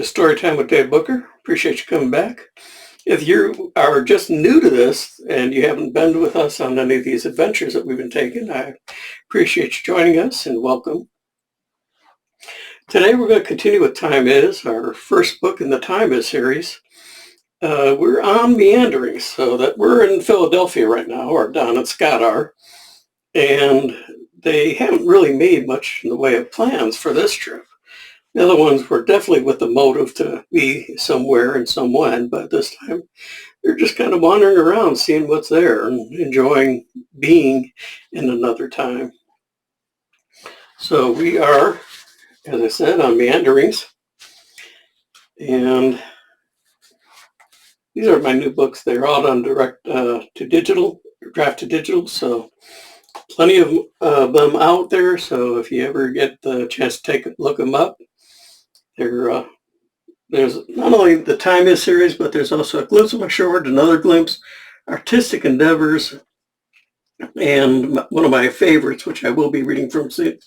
Storytime with Dave Booker. Appreciate you coming back. If you are just new to this and you haven't been with us on any of these adventures that we've been taking, I appreciate you joining us and welcome. Today we're going to continue with Time Is, our first book in the Time Is series. We're on Meanderings, so that we're in Philadelphia right now, or down at Scott, and they haven't really made much in the way of plans for this trip. The other ones were definitely with the motive to be somewhere and someone, but this time they're just kind of wandering around, seeing what's there and enjoying being in another time. So we are, as I said, on Meanderings, and these are my new books. They're all on direct to digital, draft to digital, so plenty of them out there. So if you ever get the chance to look them up, there's not only the Time Is series, but there's also A Glimpse of My Short, Another Glimpse, Artistic Endeavors, and one of my favorites, which I will be reading from soon,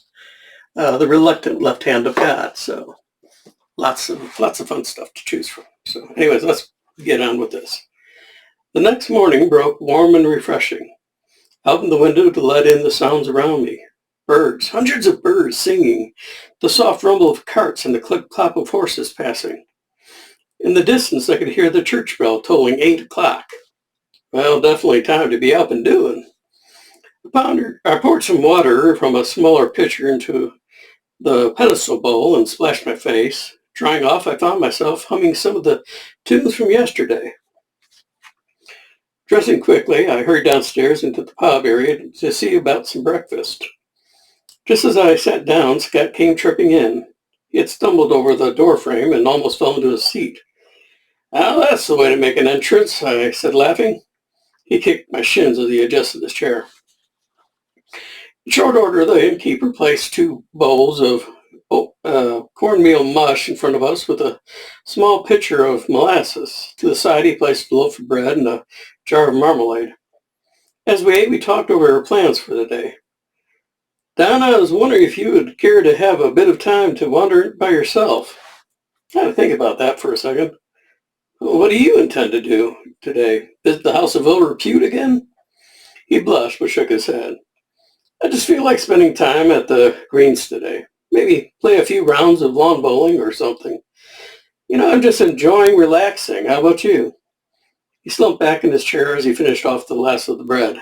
The Reluctant Left Hand of God. So lots of fun stuff to choose from. So anyways, let's get on with this. The next morning broke warm and refreshing. I opened the window to let in the sounds around me. Birds, hundreds of birds singing, the soft rumble of carts and the clip-clop of horses passing. In the distance, I could hear the church bell tolling 8 o'clock. Well, definitely time to be up and doing. I poured some water from a smaller pitcher into the pedestal bowl and splashed my face. Drying off, I found myself humming some of the tunes from yesterday. Dressing quickly, I hurried downstairs into the pub area to see about some breakfast. Just as I sat down, Scott came tripping in. He had stumbled over the doorframe and almost fell into his seat. "Well, that's the way to make an entrance," I said, laughing. He kicked my shins as he adjusted his chair. In short order, the innkeeper placed 2 bowls of cornmeal mush in front of us with a small pitcher of molasses. To the side, he placed a loaf of bread and a jar of marmalade. As we ate, we talked over our plans for the day. "Don, I was wondering if you would care to have a bit of time to wander by yourself." I had to think about that for a second. "Well, what do you intend to do today? Visit the House of Ill Repute again?" He blushed but shook his head. "I just feel like spending time at the greens today. Maybe play a few rounds of lawn bowling or something. I'm just enjoying relaxing. How about you?" He slumped back in his chair as he finished off the last of the bread.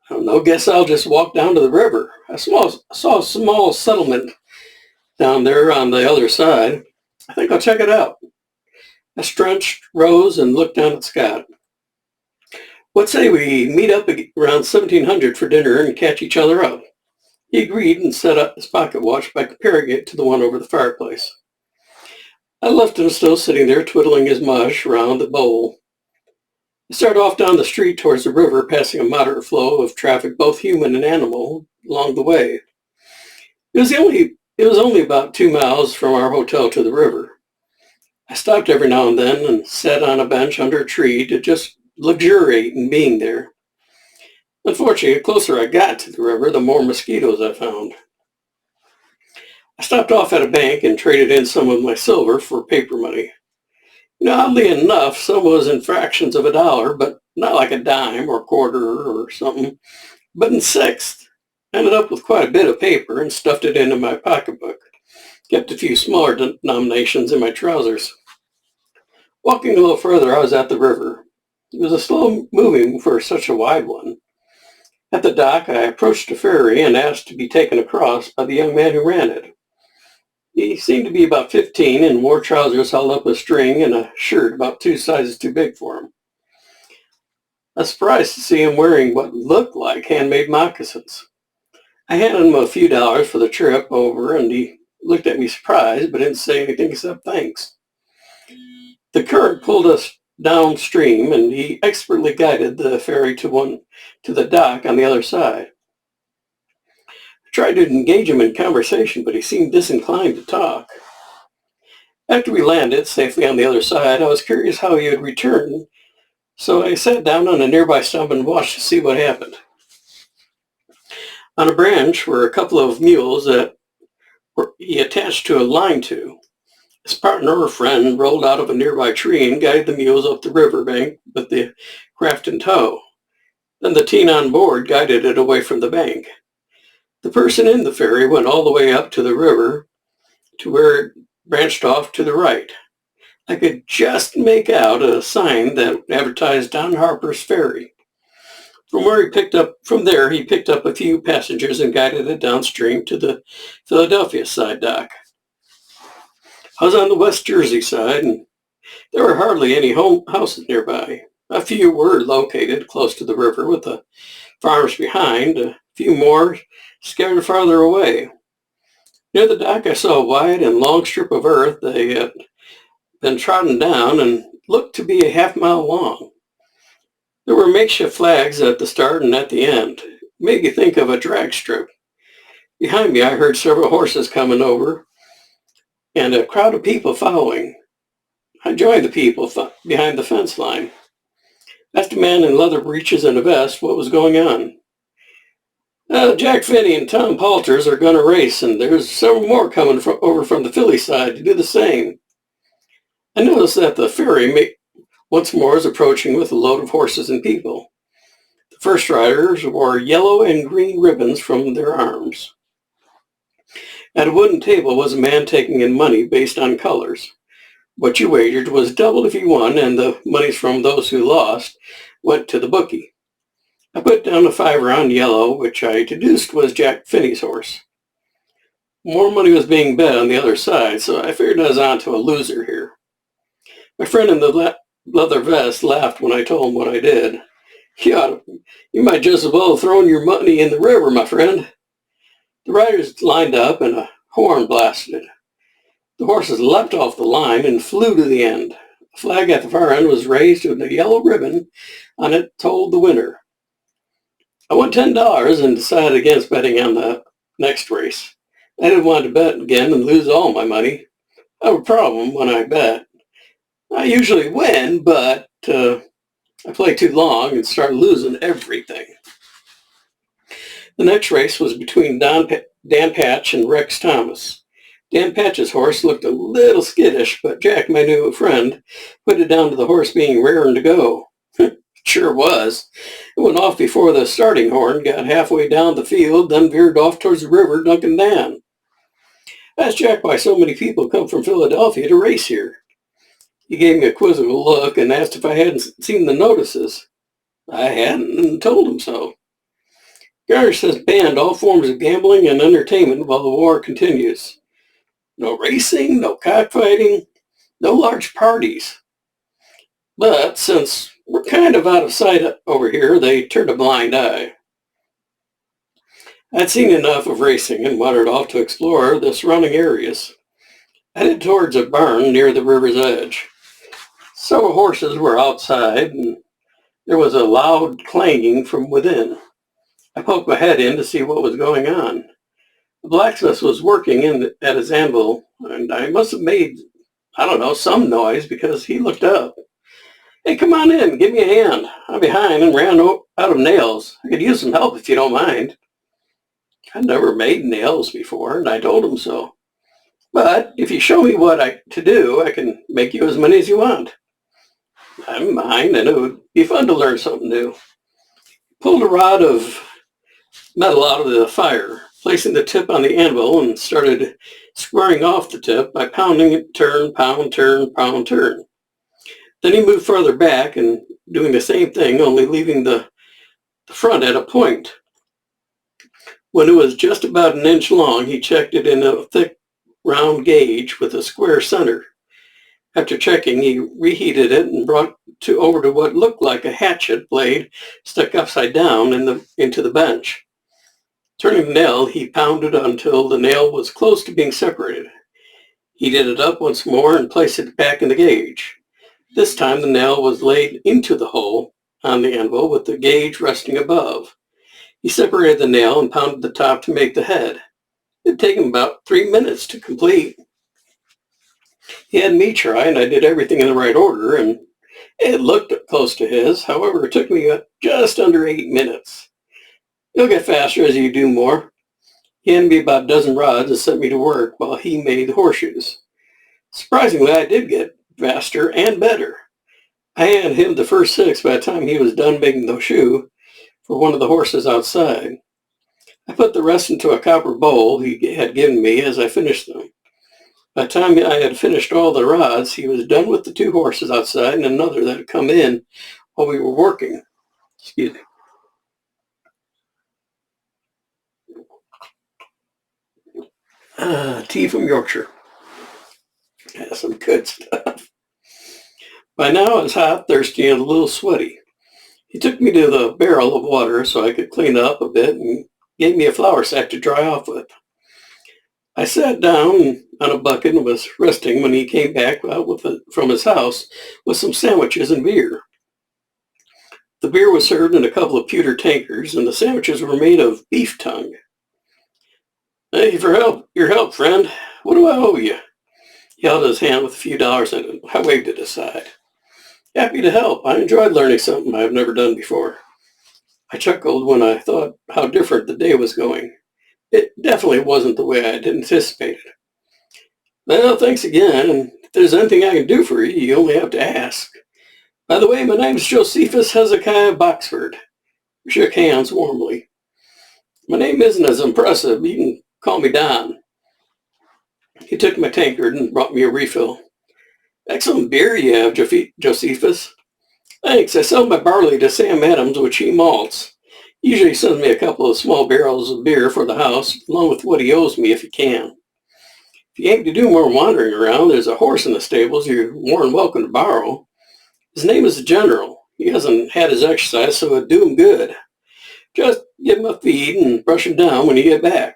"I don't know, guess I'll just walk down to the river. I saw a small settlement down there on the other side. I think I'll check it out." I stretched, rose, and looked down at Scott. "What say we meet up around 1700 for dinner and catch each other up?" He agreed and set up his pocket watch by comparing it to the one over the fireplace. I left him still sitting there twiddling his mush around the bowl. I started off down the street towards the river, passing a moderate flow of traffic, both human and animal, along the way. It was only about 2 miles from our hotel to the river. I stopped every now and then and sat on a bench under a tree to just luxuriate in being there. Unfortunately, the closer I got to the river, the more mosquitoes I found. I stopped off at a bank and traded in some of my silver for paper money. Oddly enough, some was in fractions of a dollar, but not like a dime or quarter or something, but in sixths. I ended up with quite a bit of paper and stuffed it into my pocketbook. Kept a few smaller denominations in my trousers. Walking a little further, I was at the river. It was a slow moving for such a wide one. At the dock, I approached a ferry and asked to be taken across by the young man who ran it. He seemed to be about 15 and wore trousers held up with string and a shirt about 2 sizes too big for him. I was surprised to see him wearing what looked like handmade moccasins. I handed him a few dollars for the trip over, and he looked at me surprised but didn't say anything except thanks. The current pulled us downstream, and he expertly guided the ferry to the dock on the other side. I tried to engage him in conversation, but he seemed disinclined to talk. After we landed safely on the other side, I was curious how he would return, so I sat down on a nearby stump and watched to see what happened. On a branch were a couple of mules that he attached to a line to. His partner or friend rolled out of a nearby tree and guided the mules up the riverbank with the craft in tow. Then the teen on board guided it away from the bank. The person in the ferry went all the way up to the river to where it branched off to the right. I could just make out a sign that advertised Don Harper's Ferry. From there he picked up a few passengers and guided it downstream to the Philadelphia side dock. I was on the West Jersey side, and there were hardly any houses nearby. A few were located close to the river with the farms behind, a few more scattered farther away. Near the dock I saw a wide and long strip of earth they had been trodden down and looked to be a half-mile long. There were makeshift flags at the start and at the end. It made me think of a drag strip. Behind me I heard several horses coming over and a crowd of people following. I joined the people behind the fence line. Asked a man in leather breeches and a vest what was going on. Jack Finney and Tom Palters are going to race, and there's several more coming over from the Philly side to do the same. I noticed that the ferry once more is approaching with a load of horses and people. The first riders wore yellow and green ribbons from their arms. At a wooden table was a man taking in money based on colors. What you wagered was doubled if you won, and the monies from those who lost went to the bookie. I put down a $5 on yellow, which I deduced was Jack Finney's horse. More money was being bet on the other side, so I figured I was on to a loser here. My friend in the leather vest laughed when I told him what I did. You might just as well have thrown your money in the river, my friend. The riders lined up and a horn blasted. The horses leapt off the line and flew to the end. A flag at the far end was raised with a yellow ribbon on it told the winner. I won $10 and decided against betting on the next race. I didn't want to bet again and lose all my money. I have a problem when I bet. I usually win, but I play too long and start losing everything. The next race was between Dan Patch and Rex Thomas. Dan Patch's horse looked a little skittish, but Jack, my new friend, put it down to the horse being raring to go. It sure was. It went off before the starting horn got halfway down the field, then veered off towards the river, Duncan Dan. I asked Jack why so many people come from Philadelphia to race here. He gave me a quizzical look and asked if I hadn't seen the notices. I hadn't and told him so. Garnish has banned all forms of gambling and entertainment while the war continues. No racing, no cockfighting, no large parties. But since we're kind of out of sight over here, they turned a blind eye. I'd seen enough of racing and wandered off to explore the surrounding areas. I headed towards a barn near the river's edge. Several horses were outside, and there was a loud clanging from within. I poked my head in to see what was going on. The blacksmith was working at his anvil, and I must have made, some noise because he looked up. Hey, come on in, give me a hand. I'm behind and ran out of nails. I could use some help if you don't mind. I'd never made nails before, and I told him so. But if you show me what to do, I can make you as many as you want. I don't mind, and it would be fun to learn something new. Pulled a rod of metal out of the fire, placing the tip on the anvil, and started squaring off the tip by pounding it turn, pound, turn, pound, turn. Then he moved further back and doing the same thing, only leaving the front at a point. When it was just about an inch long, he checked it in a thick, round gauge with a square center. After checking, he reheated it and brought it over to what looked like a hatchet blade stuck upside down into the bench. Turning the nail, he pounded until the nail was close to being separated. Heated it up once more and placed it back in the gauge. This time the nail was laid into the hole on the anvil with the gauge resting above. He separated the nail and pounded the top to make the head. It had taken about 3 minutes to complete. He had me try, and I did everything in the right order, and it looked close to his. However, it took me just under 8 minutes. You'll get faster as you do more. He handed me about a dozen rods and sent me to work while he made the horseshoes. Surprisingly, I did get faster and better. I handed him the first 6 by the time he was done making the shoe for one of the horses outside. I put the rest into a copper bowl he had given me as I finished them. By the time I had finished all the rods, he was done with the 2 horses outside and another that had come in while we were working. Excuse me. Tea from Yorkshire. Yeah, some good stuff. By now I was hot, thirsty, and a little sweaty. He took me to the barrel of water so I could clean up a bit and gave me a flour sack to dry off with. I sat down on a bucket and was resting when he came back out from his house with some sandwiches and beer. The beer was served in a couple of pewter tankards, and the sandwiches were made of beef tongue. Thank you for your help, friend. What do I owe you? He held his hand with a few dollars in it. I waved it aside. Happy to help. I enjoyed learning something I've never done before. I chuckled when I thought how different the day was going. It definitely wasn't the way I had anticipated. Well, thanks again, and if there's anything I can do for you, you only have to ask. By the way, my name's Josephus Hezekiah Boxford. We shook hands warmly. My name isn't as impressive. You can call me Don. He took my tankard and brought me a refill. Excellent beer you have, Josephus. Thanks. I sell my barley to Sam Adams, which he malts. He usually sends me a couple of small barrels of beer for the house, along with what he owes me if he can. If you aim to do more wandering around, there's a horse in the stables you're more than welcome to borrow. His name is the General. He hasn't had his exercise, so it'd do him good. Just give him a feed and brush him down when you get back.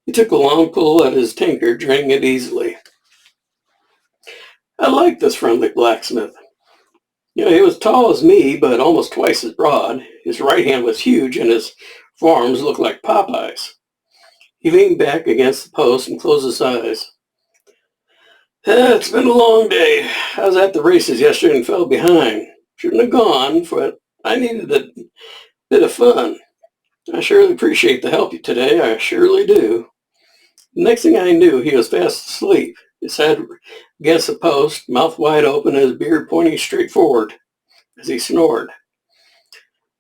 He took a long pull at his tankard, draining it easily. I liked this friendly blacksmith. He was tall as me, but almost twice as broad. His right hand was huge, and his forearms looked like Popeye's. He leaned back against the post and closed his eyes. It's been a long day. I was at the races yesterday and fell behind. Shouldn't have gone, but I needed a bit of fun. I surely appreciate the help today. I surely do. The next thing I knew, he was fast asleep, his head against the post, mouth wide open, and his beard pointing straight forward as he snored.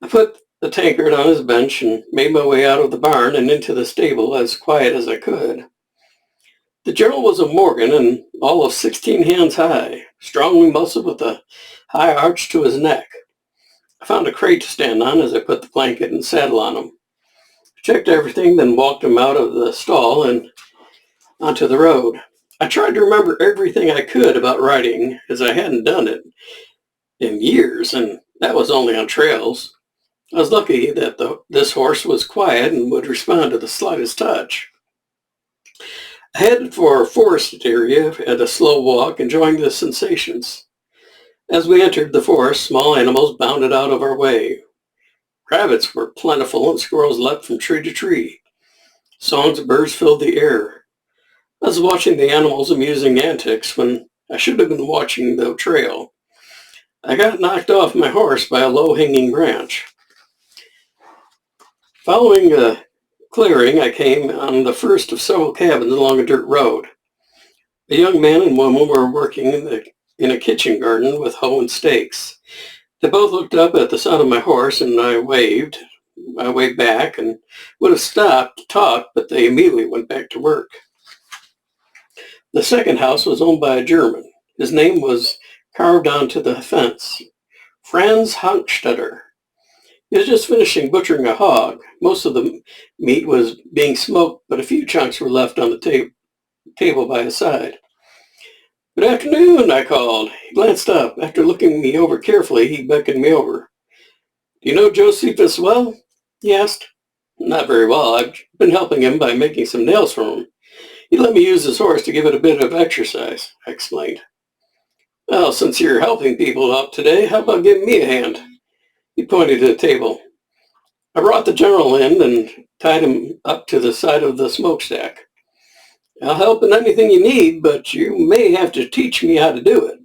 I put the tankard on his bench and made my way out of the barn and into the stable as quiet as I could. The General was a Morgan and all of 16 hands high, strongly muscled with a high arch to his neck. I found a crate to stand on as I put the blanket and saddle on him. Checked everything, then walked him out of the stall and onto the road. I tried to remember everything I could about riding, as I hadn't done it in years, and that was only on trails. I was lucky that this horse was quiet and would respond to the slightest touch. I headed for a forested area at a slow walk, enjoying the sensations. As we entered the forest, small animals bounded out of our way. Rabbits were plentiful and squirrels leapt from tree to tree. Songs of birds filled the air. I was watching the animals' amusing antics when I should have been watching the trail. I got knocked off my horse by a low-hanging branch. Following a clearing, I came on the first of several cabins along a dirt road. A young man and woman were working in a kitchen garden with hoe and stakes. They both looked up at the sound of my horse, and I waved. I waved back and would have stopped to talk, but they immediately went back to work. The second house was owned by a German. His name was carved onto the fence. Franz Hankstetter. He was just finishing butchering a hog. Most of the meat was being smoked, but a few chunks were left on the table by his side. Good afternoon, I called. He glanced up. After looking me over carefully, he beckoned me over. Do you know Josephus well? He asked. Not very well. I've been helping him by making some nails for him. He let me use his horse to give it a bit of exercise, I explained. Well, since you're helping people out today, how about giving me a hand? He pointed to the table. I brought the General in and tied him up to the side of the smokestack. I'll help in anything you need, but you may have to teach me how to do it.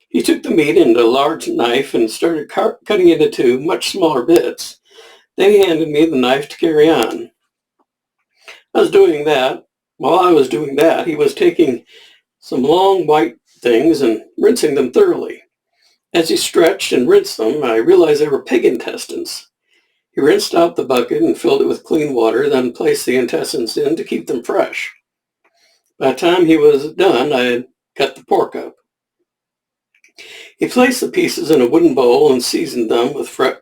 He took the meat into a large knife and started cutting it into much smaller bits. Then he handed me the knife to carry on. While I was doing that, he was taking some long white things, and rinsing them thoroughly. As he stretched and rinsed them, I realized they were pig intestines. He rinsed out the bucket and filled it with clean water, then placed the intestines in to keep them fresh. By the time he was done, I had cut the pork up. He placed the pieces in a wooden bowl and seasoned them with fresh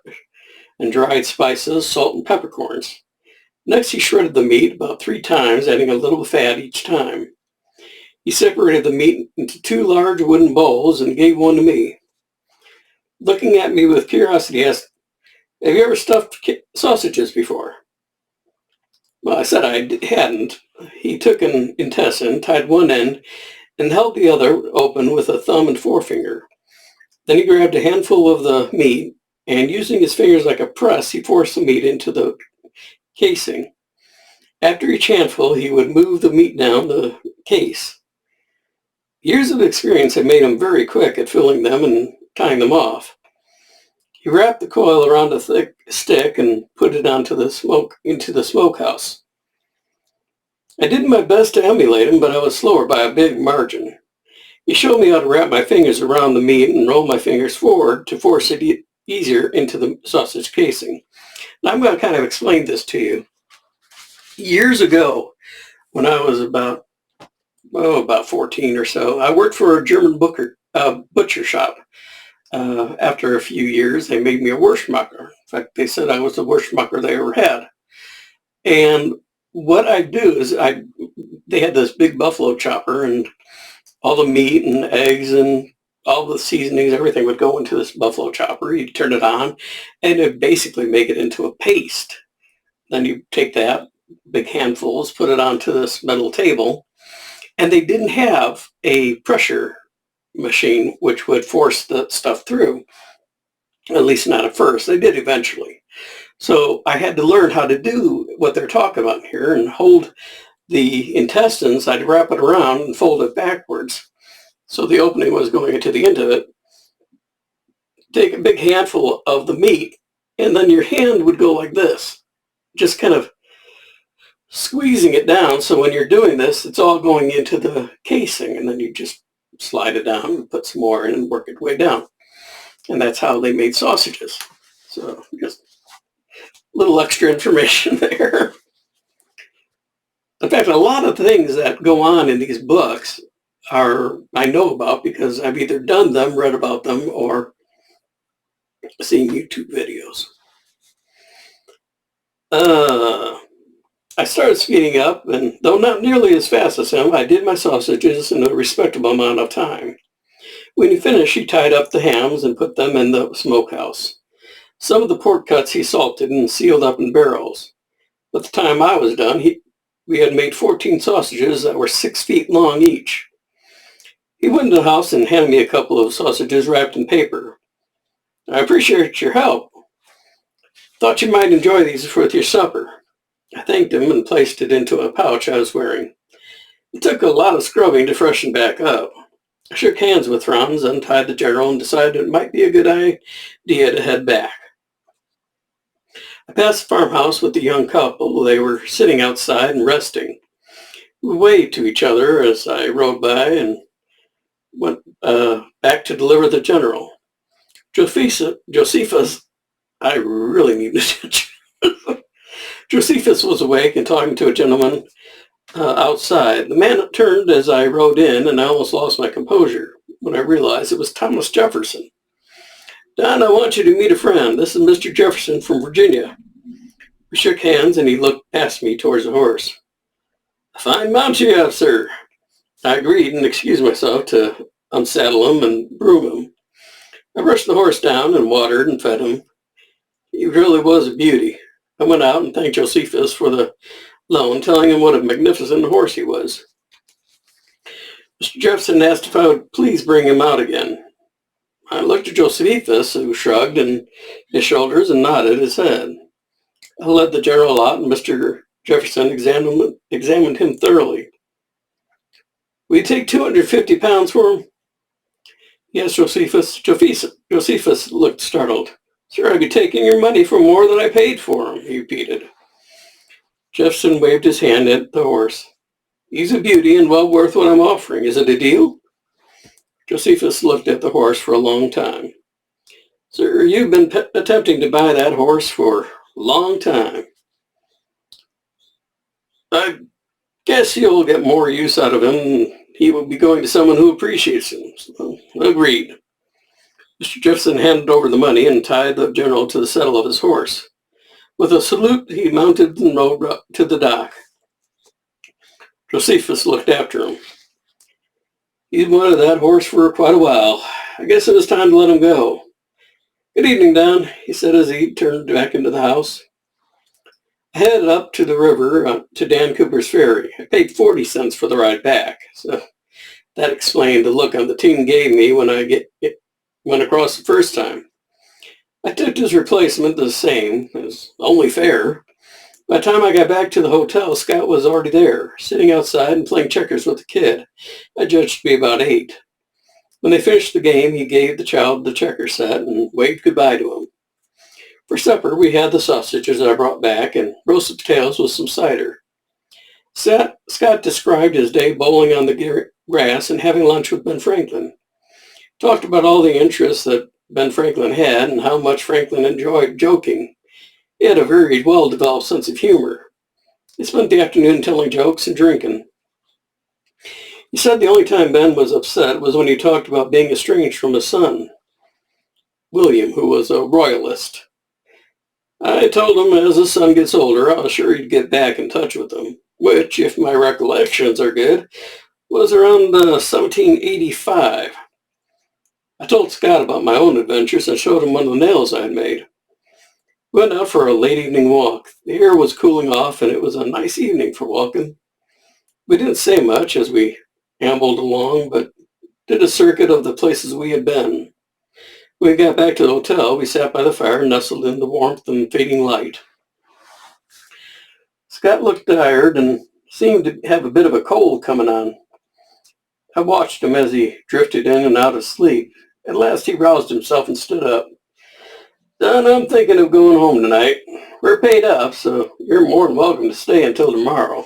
and dried spices, salt, and peppercorns. Next, he shredded the meat about 3 times, adding a little fat each time. He separated the meat into 2 large wooden bowls and gave one to me. Looking at me with curiosity, he asked, "Have you ever stuffed sausages before?" Well, I said I hadn't. He took an intestine, tied one end, and held the other open with a thumb and forefinger. Then he grabbed a handful of the meat, and using his fingers like a press, he forced the meat into the casing. After each handful, he would move the meat down the case. Years of experience had made him very quick at filling them and tying them off. He wrapped the coil around a thick stick and put it into the smokehouse. I did my best to emulate him, but I was slower by a big margin. He showed me how to wrap my fingers around the meat and roll my fingers forward to force it easier into the sausage casing. Now I'm going to kind of explain this to you. Years ago, when I was about 14 or so, I worked for a German butcher shop. After a few years, they made me a Wurstmacher. In fact, they said I was the worst mucker they ever had. And what I do is they had this big buffalo chopper, and all the meat and eggs and all the seasonings, everything would go into this buffalo chopper. You'd turn it on, and it'd basically make it into a paste. Then you take that, big handfuls, put it onto this metal table, and they didn't have a pressure machine which would force the stuff through, at least not at first. They did eventually. So I had to learn how to do what they're talking about here and hold the intestines. I'd wrap it around and fold it backwards so the opening was going into the end of it. Take a big handful of the meat, and then your hand would go like this, just kind of squeezing it down. So when you're doing this, it's all going into the casing, and then you just slide it down and put some more in and work it way down. And that's how they made sausages. So just a little extra information there. In fact, a lot of things that go on in these books I know about because I've either done them, read about them, or seen YouTube videos. I started speeding up, and though not nearly as fast as him, I did my sausages in a respectable amount of time. When he finished, he tied up the hams and put them in the smokehouse. Some of the pork cuts he salted and sealed up in barrels. By the time I was done, we had made 14 sausages that were 6 feet long each. He went into the house and handed me a couple of sausages wrapped in paper. "I appreciate your help. Thought you might enjoy these with your supper." I thanked him and placed it into a pouch I was wearing. It took a lot of scrubbing to freshen back up. I shook hands with Franz, untied the general, and decided it might be a good idea to head back. I passed the farmhouse with the young couple. They were sitting outside and resting. We waved to each other as I rode by and went back to deliver the general. Josephus, I really need attention. Josephus was awake and talking to a gentleman outside. The man turned as I rode in, and I almost lost my composure when I realized it was Thomas Jefferson. "Don, I want you to meet a friend. This is Mr. Jefferson from Virginia." We shook hands, and he looked past me towards the horse. "A fine mount you have, sir." I agreed and excused myself to unsaddle him and groom him. I brushed the horse down and watered and fed him. He really was a beauty. I went out and thanked Josephus for the loan, telling him what a magnificent horse he was. Mr. Jefferson asked if I would please bring him out again. I looked at Josephus, who shrugged his shoulders and nodded his head. I led the general out, and Mr. Jefferson examined him thoroughly. "Will you take 250 pounds for him?" "Yes, Josephus." Josephus looked startled. "Sir, I'd be taking your money for more than I paid for him," he repeated. Jefferson waved his hand at the horse. He's a beauty and well worth what I'm offering. Is it a deal? Josephus looked at the horse for a long time. Sir, you've been attempting to buy that horse for a long time. I guess you'll get more use out of him. He will be going to someone who appreciates him. So, agreed. Mr. Jefferson handed over the money and tied the general to the saddle of his horse. With a salute, he mounted and rode up to the dock. Josephus looked after him. He'd wanted that horse for quite a while. I guess it was time to let him go. Good evening, Don, he said as he turned back into the house. I headed up to the river to Dan Cooper's ferry. I paid 40 cents for the ride back, so that explained the look on the team gave me when I went across the first time. I took his replacement the same, as only fair. By the time I got back to the hotel, Scott was already there, sitting outside and playing checkers with the kid. I judged to be about 8. When they finished the game, he gave the child the checker set and waved goodbye to him. For supper, we had the sausages I brought back and roasted potatoes with some cider. Scott described his day bowling on the grass and having lunch with Ben Franklin. Talked about all the interests that Ben Franklin had and how much Franklin enjoyed joking. He had a very well-developed sense of humor. He spent the afternoon telling jokes and drinking. He said the only time Ben was upset was when he talked about being estranged from his son, William, who was a royalist. I told him as his son gets older, I was sure he'd get back in touch with him, which, if my recollections are good, was around 1785. I told Scott about my own adventures and showed him one of the nails I had made. We went out for a late evening walk. The air was cooling off and it was a nice evening for walking. We didn't say much as we ambled along, but did a circuit of the places we had been. When we got back to the hotel, we sat by the fire, nestled in the warmth and fading light. Scott looked tired and seemed to have a bit of a cold coming on. I watched him as he drifted in and out of sleep. At last he roused himself and stood up. Don, I'm thinking of going home tonight. We're paid up, so you're more than welcome to stay until tomorrow.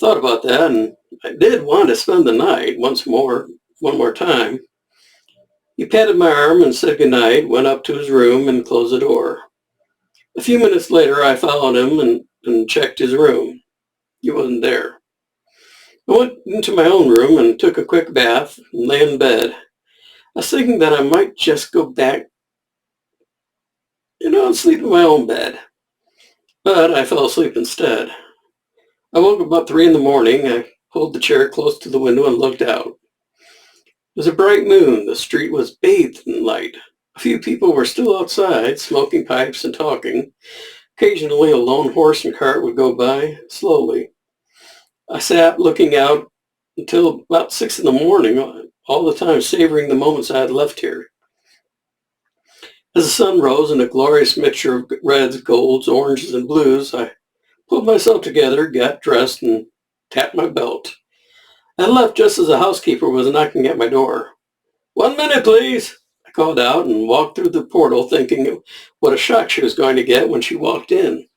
Thought about that, and I did want to spend the night one more time. He patted my arm and said goodnight, went up to his room and closed the door. A few minutes later, I followed him and checked his room. He wasn't there. I went into my own room and took a quick bath and lay in bed. I was thinking that I might just go back, and sleep in my own bed. But I fell asleep instead. I woke up about 3 a.m. I pulled the chair close to the window and looked out. It was a bright moon. The street was bathed in light. A few people were still outside, smoking pipes and talking. Occasionally, a lone horse and cart would go by, slowly. I sat looking out until about 6 a.m, all the time savoring the moments I had left here. As the sun rose in a glorious mixture of reds, golds, oranges, and blues, I pulled myself together, got dressed, and tapped my belt. I left just as the housekeeper was knocking at my door. 1 minute, please, I called out and walked through the portal thinking what a shock she was going to get when she walked in.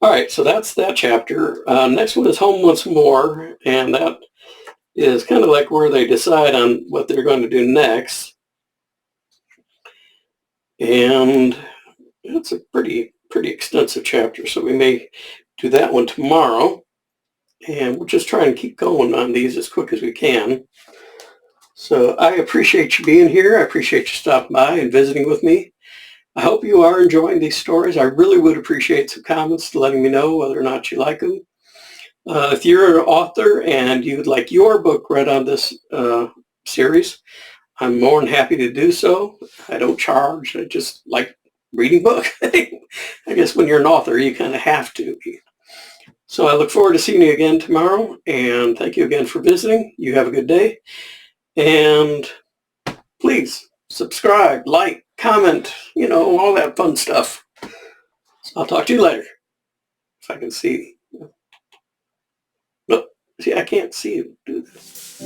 All right, so that's that chapter. Next one is Home Once More, and that is kind of like where they decide on what they're going to do next. And it's a pretty extensive chapter, so we may do that one tomorrow. And we'll just try and keep going on these as quick as we can. So I appreciate you being here. I appreciate you stopping by and visiting with me. I hope you are enjoying these stories. I really would appreciate some comments letting me know whether or not you like them. If you're an author and you would like your book read on this series, I'm more than happy to do so. I don't charge. I just like reading books. I guess when you're an author, you kind of have to. So I look forward to seeing you again tomorrow. And thank you again for visiting. You have a good day. And please subscribe, like, comment, all that fun stuff. So I'll talk to you later. If I can see. Nope. See, I can't see you do this.